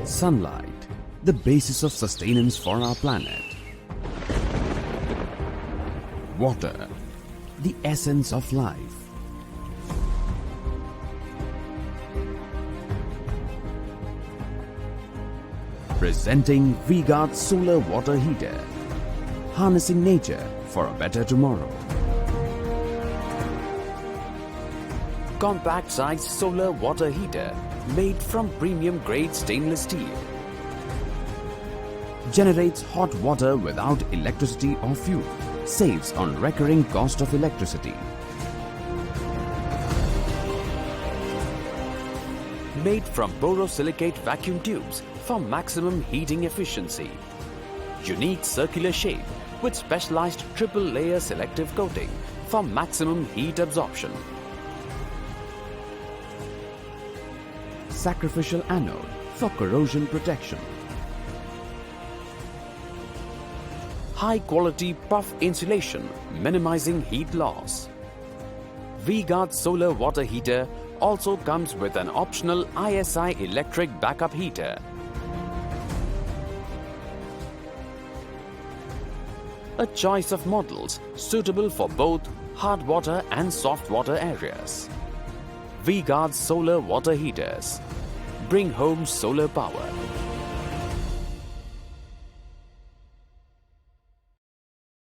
Sunlight, the basis of sustenance for our planet. Water, the essence of life. Presenting V-Guard Solar Water Heater. Harnessing nature for a better tomorrow. Compact size solar water heater made from premium grade stainless steel. Generates hot water without electricity or fuel. Saves on recurring cost of electricity. Made from borosilicate vacuum tubes for maximum heating efficiency. Unique circular shape with specialized triple layer selective coating for maximum heat absorption. Sacrificial anode for corrosion protection. High quality puff insulation minimizing heat loss. V-Guard Solar Water Heater also comes with an optional ISI electric backup heater. A choice of models suitable for both hard water and soft water areas. V-Guard Solar Water Heaters. Bring home solar power.